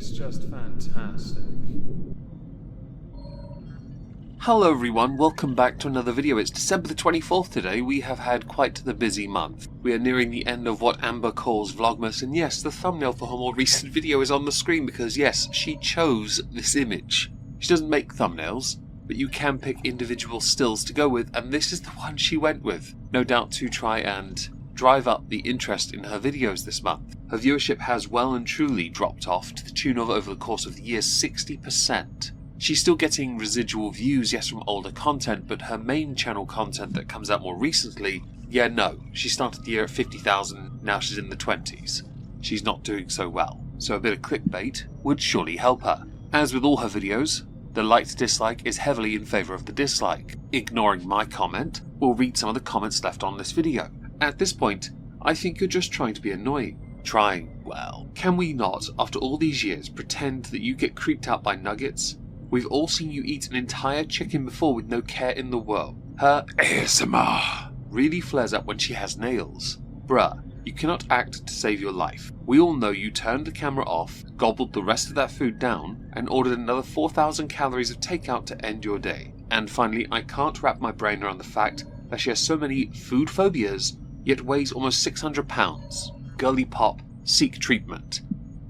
is just fantastic. Hello everyone, welcome back to another video. It's December the 24th today. We have had quite the busy month. We are nearing the end of what Amber calls Vlogmas, and yes, the thumbnail for her more recent video is on the screen because yes, she chose this image. She doesn't make thumbnails, but you can pick individual stills to go with, and this is the one she went with. No doubt to try and drive up the interest in her videos this month. Her viewership has well and truly dropped off to the tune of, over the course of the year, 60%. She's still getting residual views, yes, from older content, but her main channel content that comes out more recently, yeah, no. She started the year at 50,000, now she's in the 20s. She's not doing so well, so a bit of clickbait would surely help her. As with all her videos, the like-to-dislike is heavily in favour of the dislike. Ignoring my comment, we'll read some of the comments left on this video. At this point, I think you're just trying to be annoying. Trying, well, can we not, after all these years, pretend that you get creeped out by nuggets? We've all seen you eat an entire chicken before with no care in the world. Her ASMR really flares up when she has nails. Bruh, you cannot act to save your life. We all know you turned the camera off, gobbled the rest of that food down, and ordered another 4,000 calories of takeout to end your day. And finally, I can't wrap my brain around the fact that she has so many food phobias, yet weighs almost 600 pounds. Girly pop, seek treatment.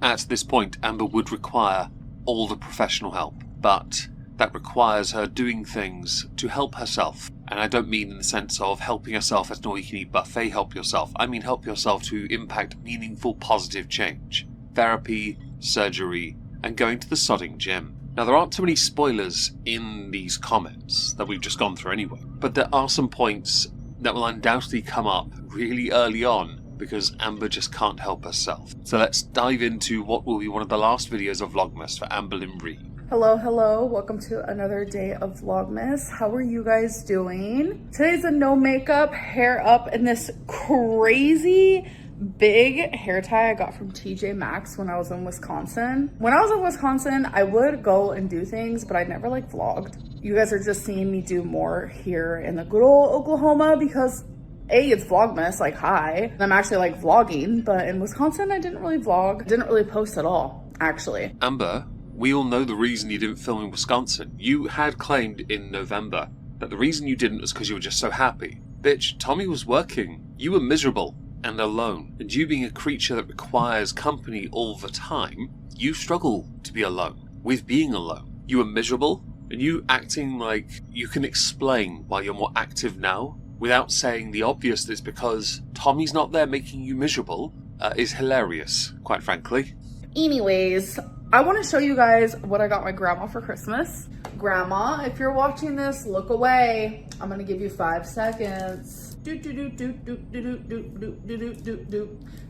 At this point, Amber would require all the professional help. But that requires her doing things to help herself. And I don't mean in the sense of helping yourself as an all-you-can-eat buffet help yourself. I mean help yourself to impact meaningful positive change. Therapy, surgery, and going to the sodding gym. Now there aren't too many spoilers in these comments that we've just gone through anyway. But there are some points that will undoubtedly come up really early on because Amber just can't help herself. So let's dive into what will be one of the last videos of Vlogmas for Amberlynn Reid. Hello, welcome to another day of Vlogmas. How are you guys doing? Today's a no makeup, hair up, in this crazy big hair tie I got from TJ Maxx when I was in Wisconsin. When I was in Wisconsin, I would go and do things, but I never like vlogged. You guys are just seeing me do more here in the good old Oklahoma because A, it's Vlogmas, like hi. And I'm actually like vlogging, but in Wisconsin, I didn't really vlog. Didn't really post at all, actually. Amber, we all know the reason you didn't film in Wisconsin. You had claimed in November that the reason you didn't was because you were just so happy. Bitch, Tommy was working. You were miserable and alone. And you being a creature that requires company all the time, you struggle to be alone with being alone. You were miserable, and you acting like you can explain why you're more active now without saying the obvious that it's because Tommy's not there making you miserable is hilarious, quite frankly. Anyways, I want to show you guys what I got my grandma for Christmas. Grandma, if you're watching this, look away. I'm going to give you 5 seconds. You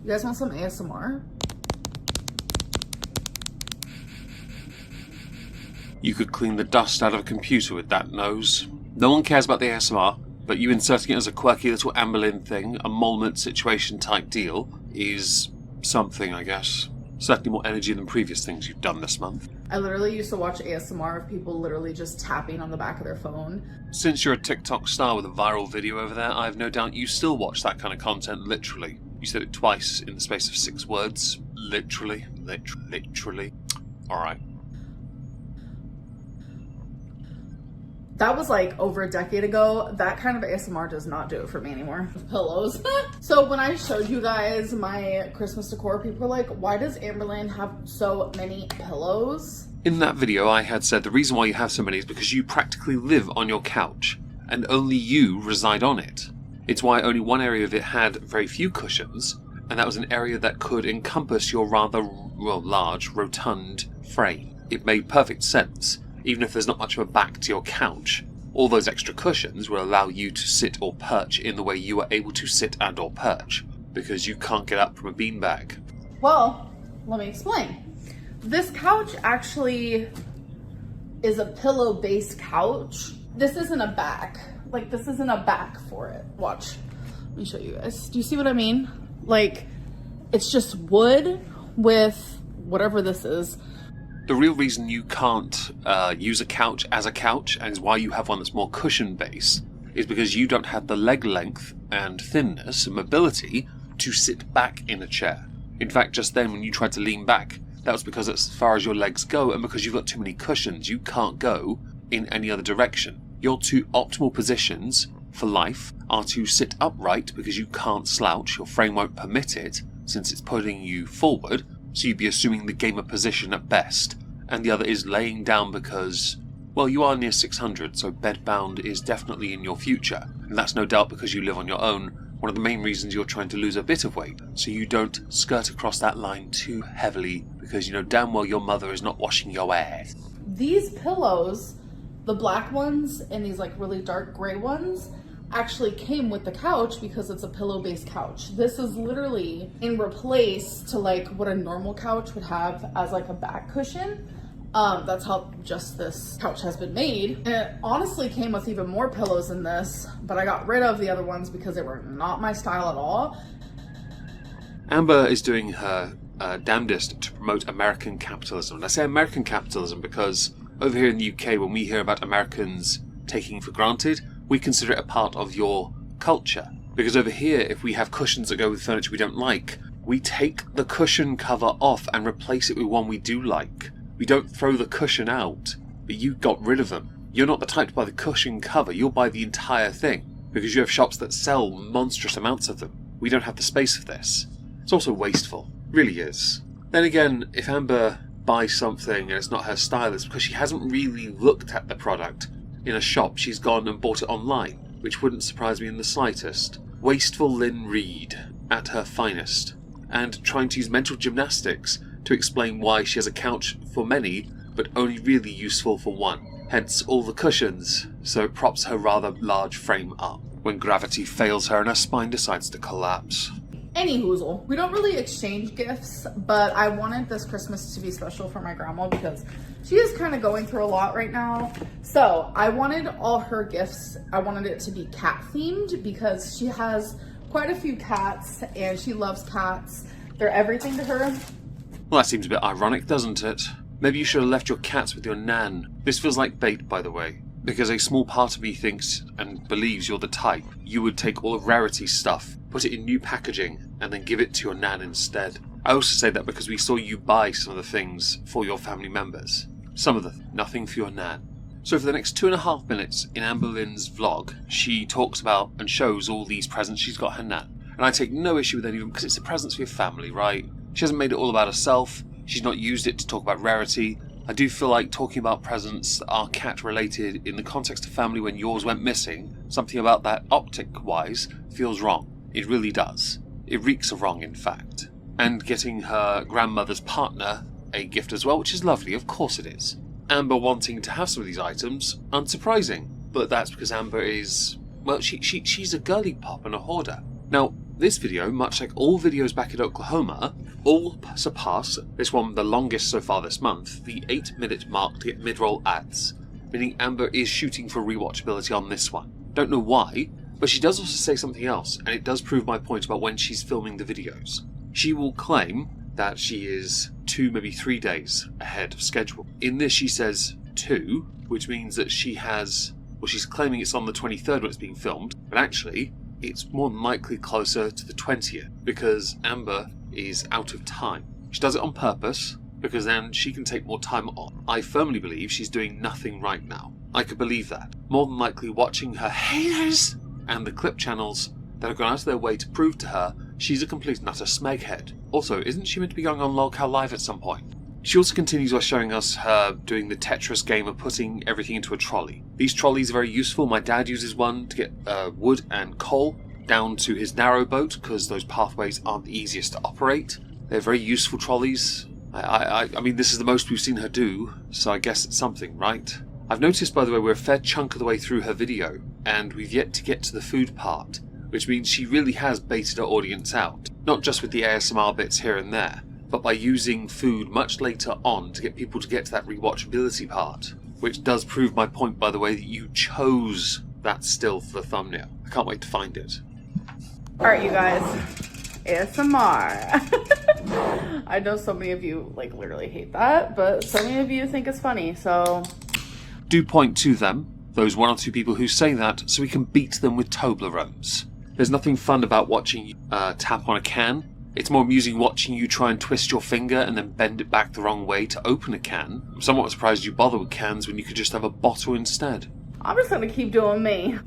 guys want some ASMR? You could clean the dust out of a computer with that nose. No one cares about the ASMR, but you inserting it as a quirky little Amberlynn thing, a moment situation type deal, is something, I guess. Certainly more energy than previous things you've done this month. I literally used to watch ASMR of people literally just tapping on the back of their phone. Since you're a TikTok star with a viral video over there, I have no doubt you still watch that kind of content literally. You said it twice in the space of 6 words. Literally. Literally. Alright. That was like over a decade ago. That kind of ASMR does not do it for me anymore. Pillows. So when I showed you guys my Christmas decor, people were like, why does Amberlynn have so many pillows? In that video, I had said the reason why you have so many is because you practically live on your couch, and only you reside on it. It's why only one area of it had very few cushions, and that was an area that could encompass your rather, well, large, rotund frame. It made perfect sense. Even if there's not much of a back to your couch, all those extra cushions will allow you to sit or perch in the way you are able to sit and or perch, because you can't get up from a beanbag. Well, let me explain. This couch actually is a pillow-based couch. This isn't a back. Like, this isn't a back for it. Watch. Let me show you guys. Do you see what I mean? Like, it's just wood with whatever this is. The real reason you can't use a couch as a couch, and is why you have one that's more cushion based, is because you don't have the leg length and thinness and mobility to sit back in a chair. In fact, just then when you tried to lean back, That was because that's as far as your legs go, and because you've got too many cushions, you can't go in any other direction. Your two optimal positions for life are to sit upright because you can't slouch, your frame won't permit it since it's putting you forward, so you'd be assuming the gamer position at best, and the other is laying down because, well, you are near 600, so bedbound is definitely in your future, and that's no doubt because you live on your own, one of the main reasons you're trying to lose a bit of weight, so you don't skirt across that line too heavily because you know damn well your mother is not washing your ass. These pillows, the black ones and these like really dark gray ones, actually came with the couch because it's a pillow-based couch. This is literally in replace to like what a normal couch would have as like a back cushion. That's how just this couch has been made. And it honestly came with even more pillows than this, but I got rid of the other ones because they were not my style at all. Amber is doing her damnedest to promote American capitalism. And I say American capitalism because over here in the UK, when we hear about Americans taking for granted, we consider it a part of your culture. Because over here, if we have cushions that go with furniture we don't like, we take the cushion cover off and replace it with one we do like. We don't throw the cushion out, but you got rid of them. You're not the type to buy the cushion cover, you'll buy the entire thing. Because you have shops that sell monstrous amounts of them. We don't have the space for this. It's also wasteful. Really is. Then again, if Amber buys something and it's not her style, it's because she hasn't really looked at the product in a shop. She's gone and bought it online, which wouldn't surprise me in the slightest. Wasteful Lynn Reid, at her finest, and trying to use mental gymnastics to explain why she has a couch for many, but only really useful for one. Hence all the cushions, so it props her rather large frame up when gravity fails her and her spine decides to collapse. Any hoozle. We don't really exchange gifts, but I wanted this Christmas to be special for my grandma because she is kind of going through a lot right now. So I wanted all her gifts, I wanted it to be cat themed because she has quite a few cats and she loves cats. They're everything to her. Well, that seems a bit ironic, doesn't it? Maybe you should have left your cats with your nan. This feels like bait, by the way, because a small part of me thinks and believes you're the type. You would take all of Rarity's stuff, put it in new packaging, and then give it to your nan instead. I also say that because we saw you buy some of the things for your family members. Some of them, nothing for your nan. So for the next 2.5 minutes in Amberlynn's vlog, she talks about and shows all these presents she's got her nan. And I take no issue with any of them because it's the presents for your family, right? She hasn't made it all about herself. She's not used it to talk about Rarity. I do feel like talking about presents that are cat related in the context of family when yours went missing, something about that optic-wise feels wrong. It really does. It reeks of wrong, in fact. And getting her grandmother's partner a gift as well, which is lovely, of course it is. Amber wanting to have some of these items, unsurprising. But that's because Amber is, well, she's a girly pop and a hoarder. Now, this video, much like all videos back in Oklahoma, all surpass, this one the longest so far this month, the 8-minute mark to get mid-roll ads. Meaning Amber is shooting for rewatchability on this one. Don't know why, but she does also say something else, and it does prove my point about when she's filming the videos. She will claim that she is 2, maybe 3 days ahead of schedule. In this she says 2, which means that she has, well, she's claiming it's on the 23rd when it's being filmed, but actually it's more than likely closer to the 20th, because Amber is out of time. She does it on purpose, because then she can take more time off. I firmly believe she's doing nothing right now. I could believe that. More than likely watching her haters and the clip channels that have gone out of their way to prove to her she's a complete and utter smeghead. Also, isn't she meant to be going on Lolcow Live at some point? She also continues by showing us her doing the Tetris game of putting everything into a trolley. These trolleys are very useful. My dad uses one to get wood and coal down to his narrow boat because those pathways aren't the easiest to operate. They're very useful trolleys. I mean, this is the most we've seen her do, so I guess it's something, right? I've noticed, by the way, we're a fair chunk of the way through her video, and we've yet to get to the food part, which means she really has baited her audience out. Not just with the ASMR bits here and there, but by using food much later on to get people to get to that rewatchability part, which does prove my point, by the way, that you chose that still for the thumbnail. I can't wait to find it. Alright, you guys, ASMR. I know so many of you like literally hate that, but so many of you think it's funny, so Do point to them, those 1 or 2 people who say that, so we can beat them with Toblerones. There's nothing fun about watching you tap on a can It's more amusing watching you try and twist your finger and then bend it back the wrong way to open a can. I'm somewhat surprised you bother with cans when you could just have a bottle instead. I'm just gonna keep doing me.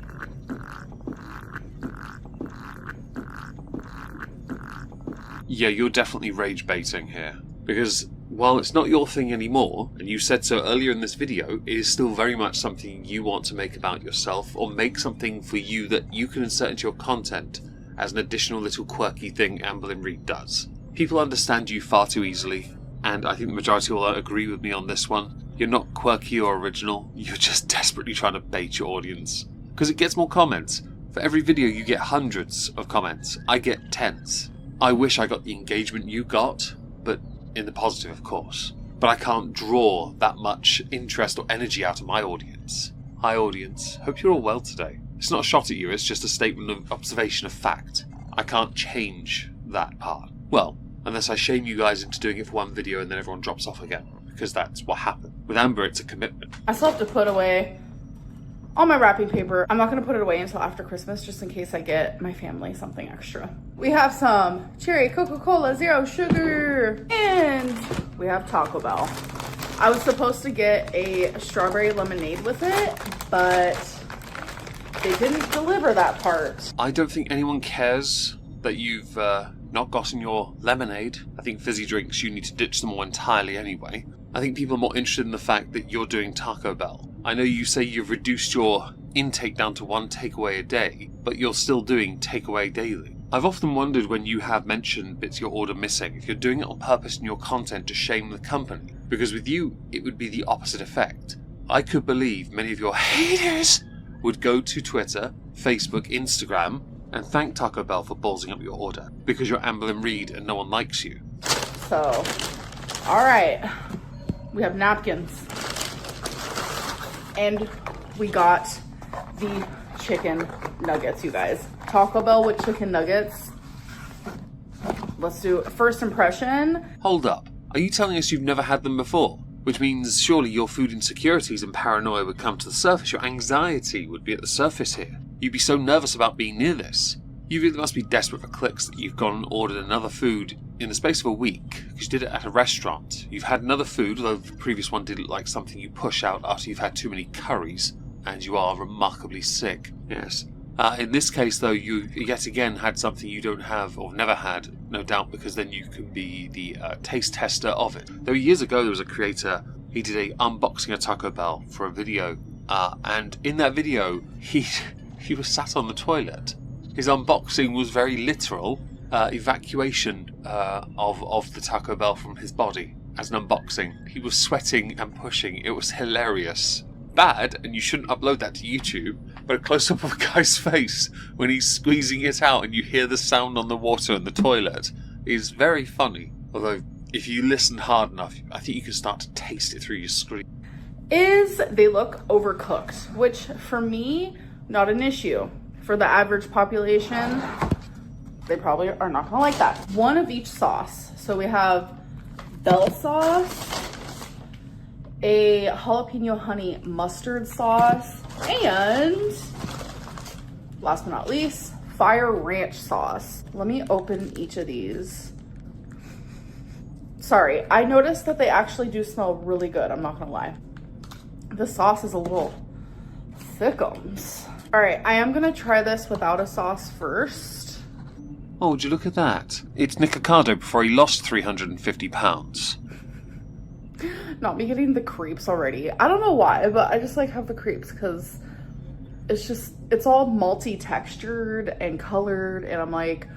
Yeah, you're definitely rage baiting here. Because while it's not your thing anymore, and you said so earlier in this video, it is still very much something you want to make about yourself, or make something for you that you can insert into your content as an additional little quirky thing Amberlynn Reid does. People understand you far too easily, and I think the majority will agree with me on this one. You're not quirky or original, you're just desperately trying to bait your audience. Because it gets more comments. For every video you get hundreds of comments, I get tens. I wish I got the engagement you got, but in the positive, of course. But I can't draw that much interest or energy out of my audience. Hi audience, hope you're all well today. It's not a shot at you, it's just a statement of observation of fact. I can't change that part. Well, unless I shame you guys into doing it for one video and then everyone drops off again. Because that's what happened. With Amber, it's a commitment. I still have to put away all my wrapping paper. I'm not gonna put it away until after Christmas, just in case I get my family something extra. We have some cherry Coca-Cola, 0 sugar, and we have Tacobell. I was supposed to get a strawberry lemonade with it, but they didn't deliver that part. I don't think anyone cares that you've not gotten your lemonade. I think fizzy drinks, you need to ditch them all entirely anyway. I think people are more interested in the fact that you're doing Tacobell. I know you say you've reduced your intake down to 1 takeaway a day, but you're still doing takeaway daily. I've often wondered when you have mentioned bits of your order missing, if you're doing it on purpose in your content to shame the company. Because with you, it would be the opposite effect. I could believe many of your haters would go to Twitter, Facebook, Instagram, and thank Tacobell for ballsing up your order. Because you're Amberlynn Reid and no one likes you. So, alright. We have napkins. And we got the chicken nuggets, you guys. Tacobell with chicken nuggets. Let's do first impression. Hold up. Are you telling us you've never had them before? Which means surely your food insecurities and paranoia would come to the surface. Your anxiety would be at the surface here. You'd be so nervous about being near this. You really must be desperate for clicks that you've gone and ordered another food in the space of a week, because you did it at a restaurant. You've had another food, although the previous one did look like something you push out after you've had too many curries, and you are remarkably sick. Yes. In this case, though, you yet again had something you don't have, or never had, no doubt, because then you can be the taste tester of it. Though years ago there was a creator, he did a unboxing of Tacobell for a video, and in that video, he was sat on the toilet. His unboxing was very literal, evacuation of the Tacobell from his body as an unboxing. He was sweating and pushing. It was hilarious. Bad, and you shouldn't upload that to YouTube, but a close-up of a guy's face when he's squeezing it out and you hear the sound on the water in the toilet is very funny. Although, if you listen hard enough, I think you can start to taste it through your screen. They look overcooked, which for me, not an issue. For the average population, they probably are not gonna like that. One of each sauce. So we have bell sauce, a jalapeno honey mustard sauce, and last but not least, fire ranch sauce. Let me open each of these. Sorry, I noticed that they actually do smell really good, I'm not gonna lie. The sauce is a little thickums. All right, I am gonna try this without a sauce first. Oh, would you look at that? It's Nick Ricardo before he lost 350 pounds. Not me getting the creeps already. I don't know why, but I just like have the creeps because it's all multi-textured and colored, and I'm like,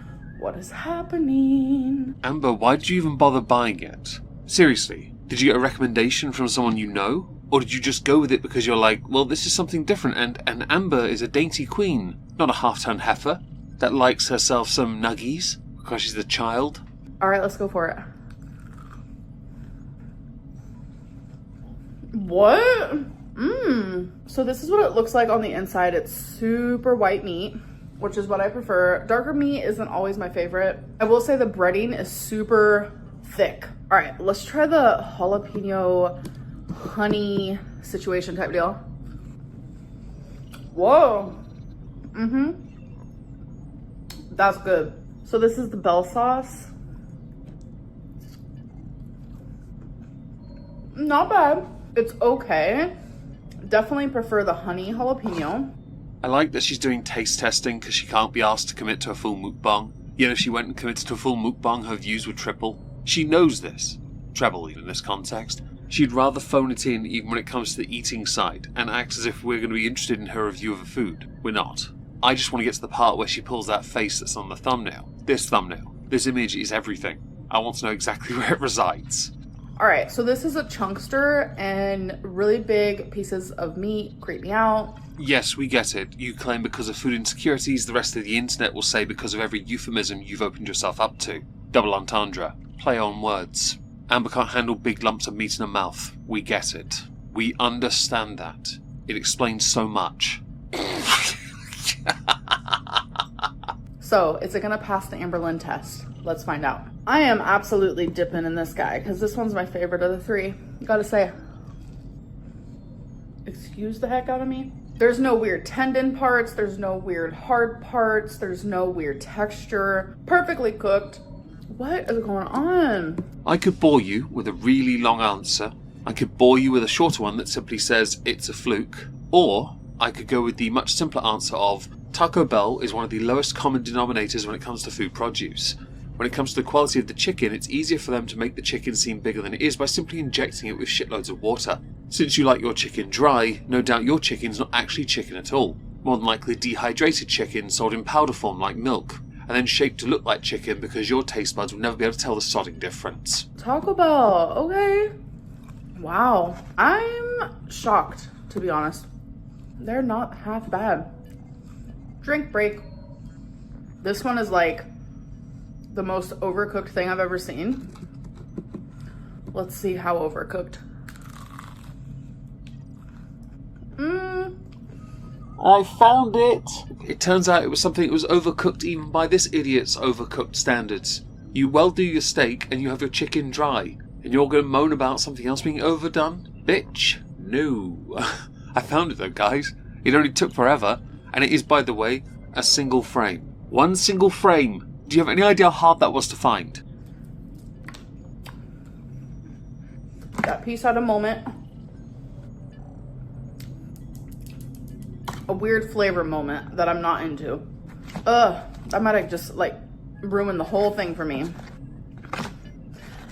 what is happening? Amber, why did you even bother buying it? Seriously, did you get a recommendation from someone you know? Or did you just go with it because you're like, well, this is something different, and Amber is a dainty queen, not a half-ton heifer that likes herself some nuggies because she's a child? All right, let's go for it. What? So this is what it looks like on the inside. It's super white meat, which is what I prefer. Darker meat isn't always my favorite. I will say the breading is super thick. All right, let's try the jalapeno honey situation type deal. Whoa. That's good. So this is the bell sauce. Not bad. It's okay. Definitely prefer the honey jalapeno. I like that she's doing taste testing because she can't be asked to commit to a full mukbang. Yet if she went and committed to a full mukbang, her views would triple. She knows this. Treble, even in this context. She'd rather phone it in even when it comes to the eating side and act as if we're going to be interested in her review of a food. We're not. I just want to get to the part where she pulls that face that's on the thumbnail. This thumbnail. This image is everything. I want to know exactly where it resides. Alright, so this is a chunkster and really big pieces of meat creep me out. Yes, we get it. You claim because of food insecurities, the rest of the internet will say because of every euphemism you've opened yourself up to. Double entendre. Play on words. Amber can't handle big lumps of meat in her mouth. We get it. We understand that. It explains so much. So, is it gonna pass the Amberlynn test? Let's find out. I am absolutely dipping in this guy because this one's my favorite of the three. Gotta say, excuse the heck out of me. There's no weird tendon parts, there's no weird hard parts, there's no weird texture. Perfectly cooked. What is going on? I could bore you with a really long answer. I could bore you with a shorter one that simply says it's a fluke. Or I could go with the much simpler answer of Tacobell is one of the lowest common denominators when it comes to food produce. When it comes to the quality of the chicken, it's easier for them to make the chicken seem bigger than it is by simply injecting it with shitloads of water. Since you like your chicken dry, no doubt your chicken's not actually chicken at all. More than likely dehydrated chicken sold in powder form like milk, and then shaped to look like chicken because your taste buds will never be able to tell the sodding difference. Taco Bell, okay. Wow, I'm shocked, to be honest. They're not half bad. Drink break. This one is like the most overcooked thing I've ever seen. Let's see how overcooked. I found it! It turns out it was something that was overcooked even by this idiot's overcooked standards. You well do your steak and you have your chicken dry, and you're going to moan about something else being overdone? Bitch, no. I found it though, guys. It only took forever, and it is, by the way, a single frame. One single frame. Do you have any idea how hard that was to find? That piece had a moment. A weird flavor moment that I'm not into. That might have just like ruined the whole thing for me.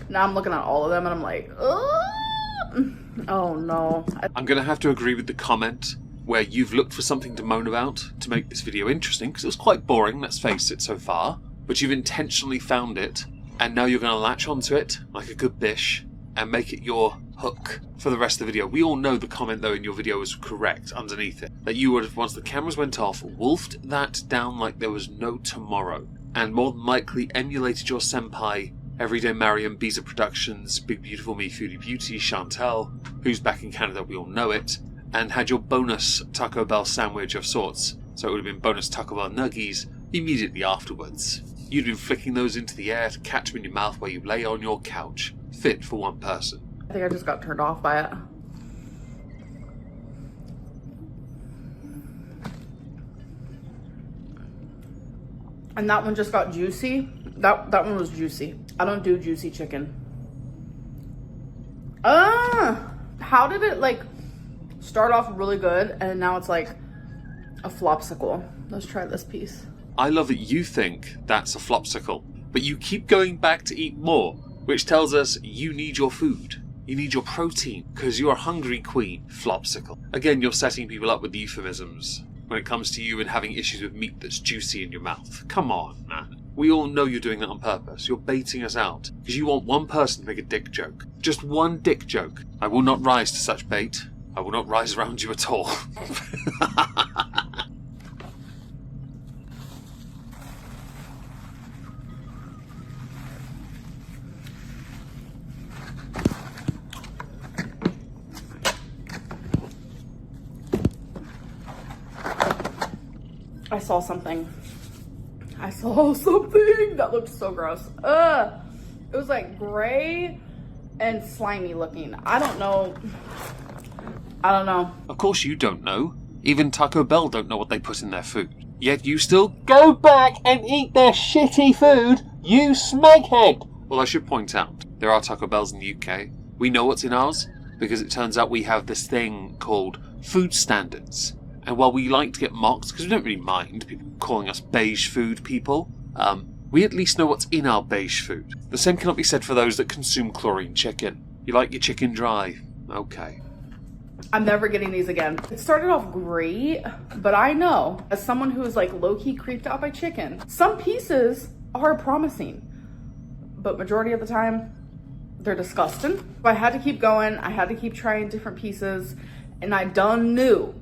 Now I'm looking at all of them and I'm like, ugh. Oh no. I'm going to have to agree with the comment where you've looked for something to moan about to make this video interesting, because it was quite boring, let's face it, so far. But you've intentionally found it, and now you're going to latch onto it like a good bish and make it your hook for the rest of the video. We all know the comment, though, in your video was correct underneath it. That you would have, once the cameras went off, wolfed that down like there was no tomorrow, and more than likely emulated your senpai, Everyday Mariam, Biza Productions, Big Beautiful Me, Foodie Beauty, Chantel, who's back in Canada, we all know it, and had your bonus Taco Bell sandwich of sorts. So it would have been bonus Taco Bell nuggies immediately afterwards. You'd been flicking those into the air to catch them in your mouth while you lay on your couch, fit for one person. I think I just got turned off by it. And that one just got juicy. That one was juicy. I don't do juicy chicken. How did it like start off really good and now it's like a flopsicle? Let's try this piece. I love that you think that's a flopsicle, but you keep going back to eat more, which tells us you need your food. You need your protein, because you're a hungry queen. Flopsicle. Again, you're setting people up with euphemisms when it comes to you and having issues with meat that's juicy in your mouth. Come on, man. We all know you're doing that on purpose. You're baiting us out, because you want one person to make a dick joke. Just one dick joke. I will not rise to such bait. I will not rise around you at all. I saw something. That looked so gross. It was like gray and slimy looking. I don't know. Of course you don't know. Even Taco Bell don't know what they put in their food. Yet you still go back and eat their shitty food, you smeghead! Well, I should point out, there are Taco Bells in the UK. We know what's in ours because it turns out we have this thing called food standards. And while we like to get mocked, because we don't really mind people calling us beige food people, we at least know what's in our beige food. The same cannot be said for those that consume chlorine chicken. You like your chicken dry? Okay. I'm never getting these again. It started off great, but I know, as someone who is like low-key creeped out by chicken, some pieces are promising, but majority of the time, they're disgusting. So I had to keep going. I had to keep trying different pieces, and I done knew,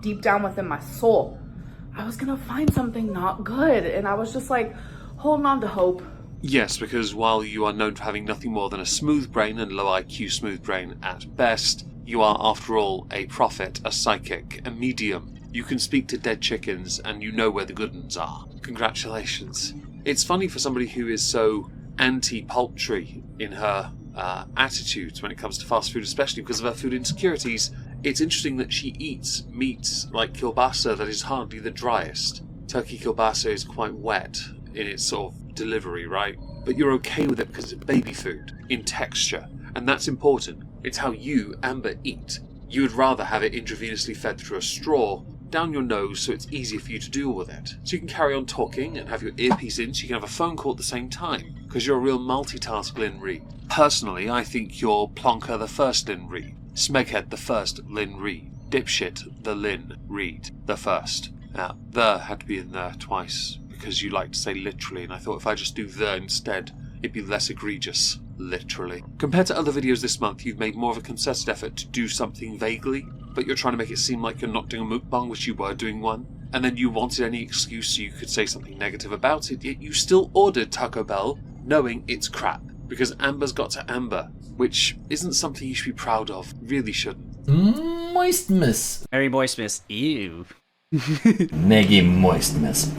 deep down within my soul, I was gonna find something not good, and I was just like holding on to hope. Yes, because while you are known for having nothing more than a smooth brain and low IQ smooth brain at best, you are, after all, a prophet, a psychic, a medium. You can speak to dead chickens, and you know where the good ones are. Congratulations. It's funny for somebody who is so anti-poultry in her attitudes when it comes to fast food, especially because of her food insecurities. It's interesting that she eats meats like kielbasa that is hardly the driest. Turkey kielbasa is quite wet in its sort of delivery, right? But you're okay with it because it's baby food in texture, and that's important. It's how you, Amber, eat. You would rather have it intravenously fed through a straw down your nose so it's easier for you to deal with it. So you can carry on talking and have your earpiece in so you can have a phone call at the same time, because you're a real multitask Lynn Reid. Personally, I think you're Plonker the first Lynn Reid, Smeghead the first Lynn Reid, Dipshit the Lynn Reid the first. Now, the had to be in there twice, because you like to say literally, and I thought if I just do the instead, it'd be less egregious. Literally. Compared to other videos this month, you've made more of a concerted effort to do something vaguely, but you're trying to make it seem like you're not doing a mukbang, which you were doing one, and then you wanted any excuse so you could say something negative about it, yet you still ordered Tacobell, knowing it's crap, because Amber's got to Amber, which isn't something you should be proud of. Really shouldn't. Moist miss. Very moist miss. Ew. Neggy moist miss.